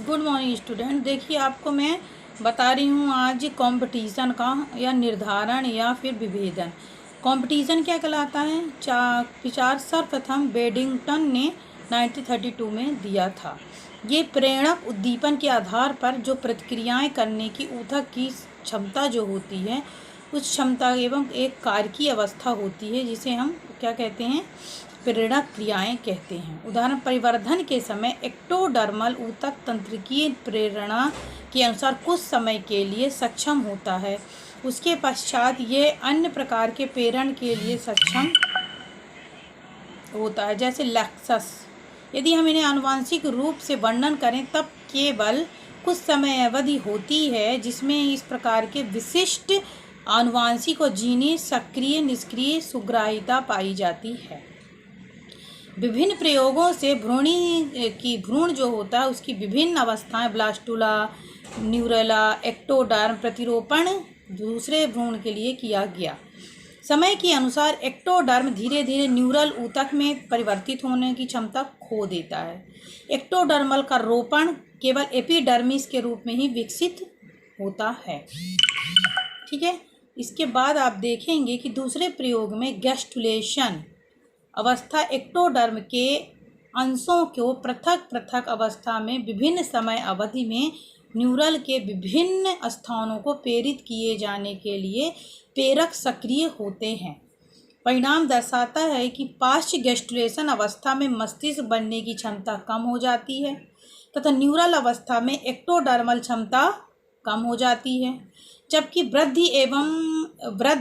Good morning student. देखिए, आपको मैं बता रही हूँ आज कंपटीशन का या निर्धारण या फिर विभेदन। कंपटीशन क्या कहलाता है? विचार सर्वप्रथम बेडिंगटन ने 1932 में दिया था। ये प्रेरक उद्दीपन के आधार पर जो प्रतिक्रियाएं करने की ऊतक की क्षमता जो होती है, उस क्षमता एवं एक कार्य की अवस्था होती है, जिसे हम क्या कहते हैं? प्रेरक क्रियाएं कहते हैं। उदाहरण, परिवर्धन के समय एक्टोडर्मल ऊतक तंत्रिकीय प्रेरणा के अनुसार कुछ समय के लिए सक्षम होता है, उसके पश्चात ये अन्य प्रकार के प्रेरण के लिए सक्षम होता है, जैसे लैक्सस। यदि हम इन्हें आनुवंशिक रूप से वर्णन करें तब केवल कुछ समय अवधि होती है जिसमें इस प्रकार के विशिष्ट आनुवंशिक और जीनी सक्रिय निष्क्रिय सुग्राहिता पाई जाती है। विभिन्न प्रयोगों से भ्रूण जो होता है उसकी विभिन्न अवस्थाएं ब्लास्टुला, न्यूरेला, एक्टोडर्म प्रतिरोपण दूसरे भ्रूण के लिए किया गया। समय के अनुसार एक्टोडर्म धीरे धीरे न्यूरल ऊतक में परिवर्तित होने की क्षमता खो देता है। एक्टोडर्मल का रोपण केवल एपिडर्मिस के रूप में ही विकसित होता है। ठीक है। इसके बाद आप देखेंगे कि दूसरे प्रयोग में गैस्टुलेशन अवस्था एक्टोडर्म के अंशों को पृथक पृथक अवस्था में विभिन्न समय अवधि में न्यूरल के विभिन्न स्थानों को प्रेरित किए जाने के लिए प्रेरक सक्रिय होते हैं। परिणाम दर्शाता है कि पाश्च गैस्टुलेशन अवस्था में मस्तिष्क बनने की क्षमता कम हो जाती है तथा न्यूरल अवस्था में एक्टोडर्मल क्षमता कम हो जाती है, जबकि वृद्धि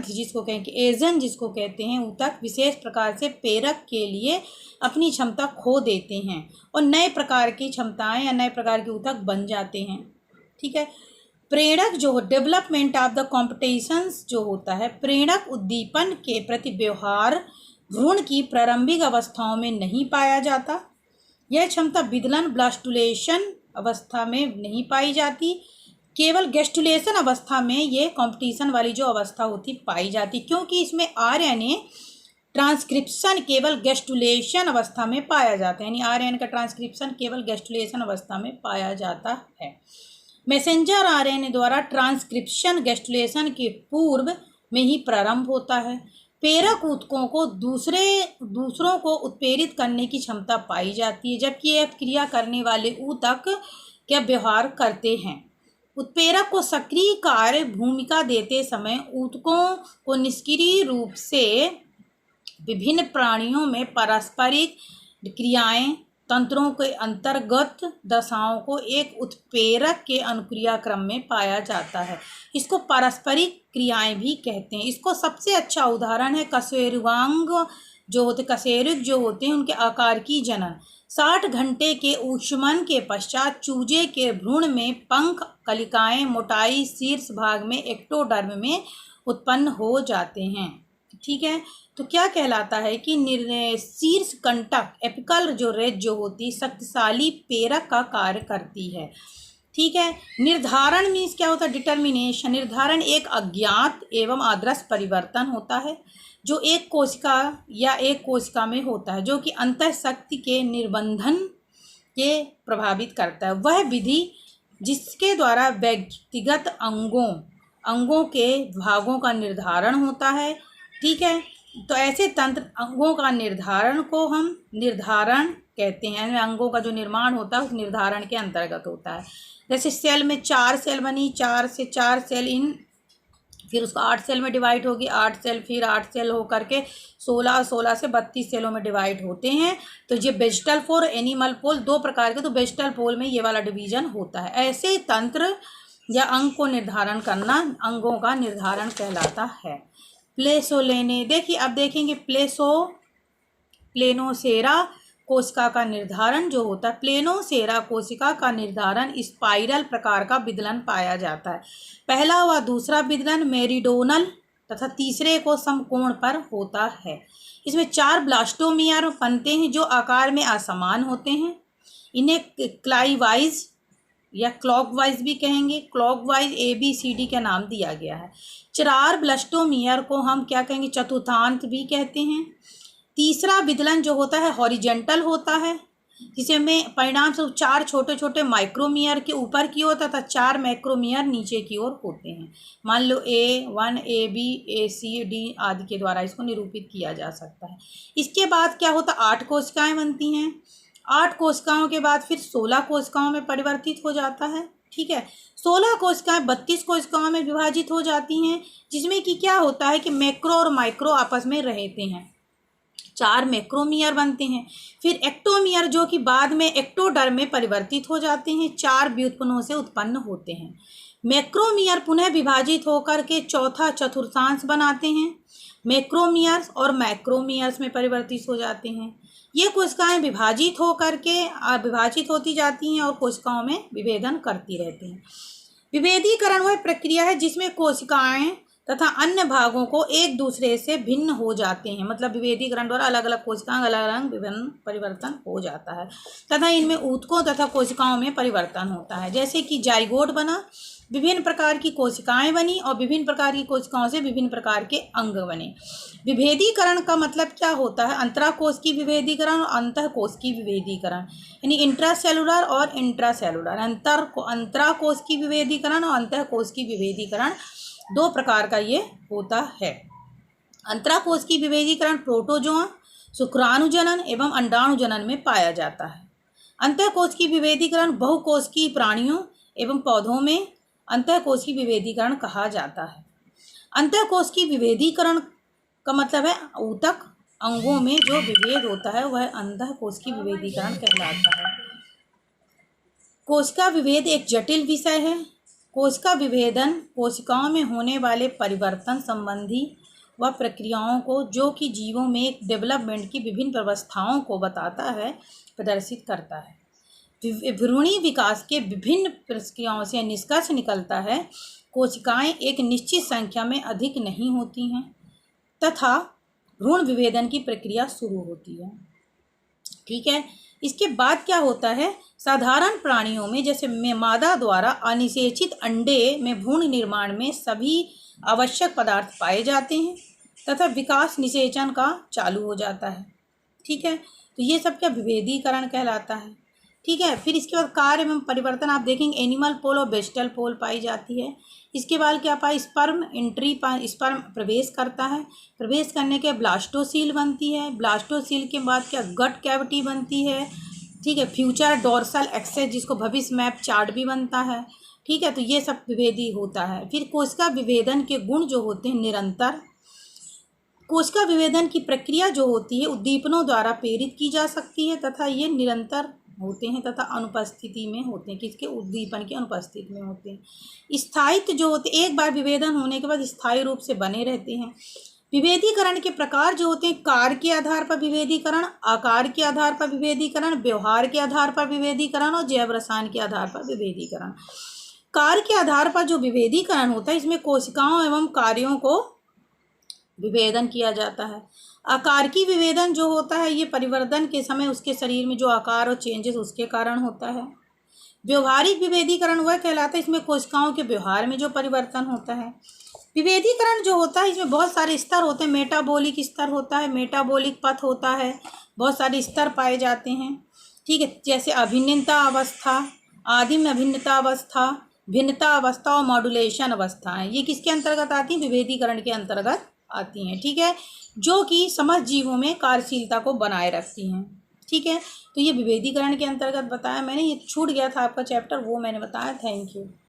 जिसको कहेंगे एजन जिसको कहते हैं ऊतक विशेष प्रकार से प्रेरक के लिए अपनी क्षमता खो देते हैं और नए प्रकार की क्षमताएं या नए प्रकार के ऊतक बन जाते हैं। ठीक है। प्रेरक जो डेवलपमेंट ऑफ द कॉम्पिटिशंस जो होता है, प्रेरक उद्दीपन के प्रति व्यवहार भ्रूण की प्रारंभिक अवस्थाओं में नहीं पाया जाता। यह क्षमता विदलन ब्लास्टुलेशन अवस्था में नहीं पाई जाती, केवल गैस्टुलेशन अवस्था में ये कंपटीशन वाली जो अवस्था होती पाई जाती, क्योंकि इसमें आरएनए ट्रांसक्रिप्शन केवल गैस्टुलेशन अवस्था में पाया जाता है, यानी आरएनए का ट्रांसक्रिप्शन केवल गैस्टुलेशन अवस्था में पाया जाता है। मैसेंजर आरएनए द्वारा ट्रांसक्रिप्शन गैस्टुलेशन के पूर्व में ही प्रारंभ होता है। प्रेरक ऊतकों को दूसरों को उत्प्रेरित करने की क्षमता पाई जाती है, जबकि यह क्रिया करने वाले ऊतक क्या व्यवहार करते हैं। उत्प्रेरक को सक्रिय कार्य भूमिका देते समय ऊतकों को निष्क्रिय रूप से विभिन्न प्राणियों में पारस्परिक क्रियाएं तंत्रों के अंतर्गत दशाओं को एक उत्प्रेरक के अनुक्रिया क्रम में पाया जाता है। इसको पारस्परिक क्रियाएं भी कहते हैं। इसको सबसे अच्छा उदाहरण है कशेरुकांग कशेरुक जो होते हैं उनके आकार की जनन। 60 घंटे के ऊष्मन के पश्चात चूजे के भ्रूण में पंख कलिकाएं मोटाई शीर्ष भाग में एक्टोडर्म में उत्पन्न हो जाते हैं। ठीक है। तो क्या कहलाता है कि शीर्ष कंटक एपिकल जो रेज जो होती शक्तिशाली प्रेरक का कार्य करती है। ठीक है। निर्धारण मीन्स क्या होता है? डिटर्मिनेशन। निर्धारण एक अज्ञात एवं अदृश्य परिवर्तन होता है जो एक कोशिका या एक कोशिका में होता है, जो कि अंतःशक्ति के निर्बंधन के प्रभावित करता है। वह विधि जिसके द्वारा व्यक्तिगत अंगों के भागों का निर्धारण होता है। ठीक है। तो ऐसे तंत्र अंगों का निर्धारण को हम निर्धारण कहते हैं, यानी अंगों का जो निर्माण होता है उस निर्धारण के अंतर्गत होता है। जैसे सेल में 4 सेल बनी, 4 से 4 सेल फिर उसको 8 सेल में डिवाइड होगी, 8 सेल फिर 8 सेल हो करके 16 से 32 सेलों में डिवाइड होते हैं। तो ये वेजिटल पोल एनिमल पोल दो प्रकार के, तो वेजिटल पोल में ये वाला डिवीजन होता है। ऐसे तंत्र या अंग को निर्धारण करना अंगों का निर्धारण कहलाता है। प्लेसोलेने देखिए, अब देखेंगे प्लेनोसेरा कोशिका का निर्धारण जो होता है। प्लेनोसेरा कोशिका का निर्धारण स्पाइरल प्रकार का विदलन पाया जाता है। पहला व दूसरा विदलन मेरिडोनल तथा तीसरे को समकोण पर होता है। इसमें 4 ब्लास्टोमियर बनते हैं जो आकार में असमान होते हैं। इन्हें क्लाईवाइज या क्लॉकवाइज भी कहेंगे। क्लॉकवाइज ABCD का नाम दिया गया है। 4 ब्लास्टोमियर को हम क्या कहेंगे? चतुर्थांत भी कहते हैं। तीसरा विदलन जो होता है हॉरिजेंटल होता है। जिसे में परिणाम से 4 छोटे छोटे माइक्रोमीयर के ऊपर की ओर तथा 4 मैक्रोमीयर नीचे की ओर होते हैं। मान लो A1, AB, AC, D आदि के द्वारा इसको निरूपित किया जा सकता है। इसके बाद क्या होता है, 8 कोशिकाएं बनती हैं। 8 कोशिकाओं के बाद फिर 16 कोशिकाओं में परिवर्तित हो जाता है। ठीक है, 16 कोशिकाएं 32 कोशिकाओं में विभाजित हो जाती हैं, जिसमें कि क्या होता है कि मैक्रो और माइक्रो आपस में रहते हैं। 4 मैक्रोमीयर बनते हैं। फिर एक्टोमीयर जो कि बाद में एक्टोडर्म में परिवर्तित हो जाते हैं, 4 व्युत्पन्नों से उत्पन्न होते हैं। मैक्रोमीयर पुनः विभाजित होकर के चौथा चतुर्थांश बनाते हैं। मैक्रोमीयर्स और मैक्रोमीयर्स में परिवर्तित हो जाते हैं। ये कोशिकाएं विभाजित होकर के विभाजित होती जाती हैं और कोशिकाओं में विभेदन करती रहती हैं। विभेदीकरण वह प्रक्रिया है जिसमें कोशिकाएं तथा अन्य भागों को एक दूसरे से भिन्न हो जाते हैं। मतलब विभेदीकरण द्वारा अलग अलग कोशिकाएं अलग अलग विभिन्न परिवर्तन हो जाता है तथा इनमें ऊतकों तथा कोशिकाओं में परिवर्तन होता है। जैसे कि जाइगोट बना, विभिन्न प्रकार की कोशिकाएं बनी और विभिन्न प्रकार की कोशिकाओं से विभिन्न प्रकार के अंग बने। विभेदीकरण का मतलब क्या होता है, अंतराकोश की विभेदीकरण और अंतःकोश की विभेदीकरण, यानी इंट्रासेलुलर और इंट्रासेलुलर। अंतराकोश की विभेदीकरण और अंतःकोश की विभेदीकरण 2 प्रकार का ये होता है। अंतराकोश की विभेदीकरण प्रोटोजोआ, शुक्राणुजनन एवं अंडाणुजनन में पाया जाता है। अंतःकोश की विभेदीकरण बहुकोशिकीय प्राणियों एवं पौधों में अंतःकोश की विभेदीकरण कहा जाता है। अंतःकोश की विभेदीकरण का मतलब है ऊतक अंगों में जो विभेद होता है वह अंतःकोश की विभेदीकरण कहलाता है। कोशिका विभेद एक जटिल विषय है। कोशिका विभेदन कोशिकाओं में होने वाले परिवर्तन संबंधी व प्रक्रियाओं को, जो कि जीवों में एक डेवलपमेंट की विभिन्न व्यवस्थाओं को बताता है, प्रदर्शित करता है। भ्रूणी विकास के विभिन्न प्रक्रियाओं से निष्कर्ष निकलता है कोशिकाएं एक निश्चित संख्या में अधिक नहीं होती हैं तथा भ्रूण विभेदन की प्रक्रिया शुरू होती है। ठीक है, इसके बाद क्या होता है, साधारण प्राणियों में जैसे मादा द्वारा अनिषेचित अंडे में भ्रूण निर्माण में सभी आवश्यक पदार्थ पाए जाते हैं तथा विकास निषेचन का चालू हो जाता है। ठीक है, तो ये सब क्या विभेदीकरण कहलाता है। ठीक है, फिर इसके बाद कार्य एवं परिवर्तन आप देखेंगे, एनिमल पोल और वेजिटल पोल पाई जाती है। इसके बाद क्या पाई, स्पर्म प्रवेश करता है। प्रवेश करने के ब्लास्टोसील बनती है। ब्लास्टोसील के बाद क्या गट कैविटी बनती है। ठीक है, फ्यूचर डोर्सल एक्सेस जिसको भविष्य मैप चार्ट भी बनता है। ठीक है, तो ये सब विभेदी होता है। फिर कोशिका विभेदन के गुण जो होते हैं निरंतर, कोशिका विभेदन की प्रक्रिया जो होती है उद्दीपनों द्वारा प्रेरित की जा सकती है तथा ये निरंतर होते हैं तथा अनुपस्थिति में होते हैं, किसके, उद्दीपन की अनुपस्थिति में होते हैं। स्थायित्व जो होते हैं एक बार विभेदन होने के बाद स्थायी रूप से बने रहते हैं। विभेदीकरण के प्रकार जो होते हैं, कार्य के आधार पर विभेदीकरण, आकार के आधार पर विभेदीकरण, व्यवहार के आधार पर विभेदीकरण और जैव रसायन के आधार पर विभेदीकरण। कार्य के आधार पर जो विभेदीकरण होता है इसमें कोशिकाओं एवं कार्यों को विभेदन किया जाता है। आकार की विभेदन जो होता है ये परिवर्तन के समय उसके शरीर में जो आकार और चेंजेस उसके कारण होता है। व्यवहारिक विभेदीकरण वह कहलाता है इसमें कोशिकाओं के व्यवहार में जो परिवर्तन होता है। विभेदीकरण जो होता है इसमें बहुत सारे स्तर होते हैं, मेटाबॉलिक स्तर होता है, मेटाबॉलिक पथ होता है, बहुत सारे स्तर पाए जाते हैं। ठीक है, जैसे अभिन्नता अवस्था, आदिम अभिन्नता अवस्था, भिन्नता अवस्था और मॉड्यूलेशन अवस्थाएं, ये किसके अंतर्गत आती हैं, विभेदीकरण के अंतर्गत आती हैं। ठीक है, जो कि समस्त जीवों में कार्यशीलता को बनाए रखती हैं। ठीक है, तो ये विभेदीकरण के अंतर्गत बताया मैंने, ये छूट गया था आपका चैप्टर, वो मैंने बताया। Thank you.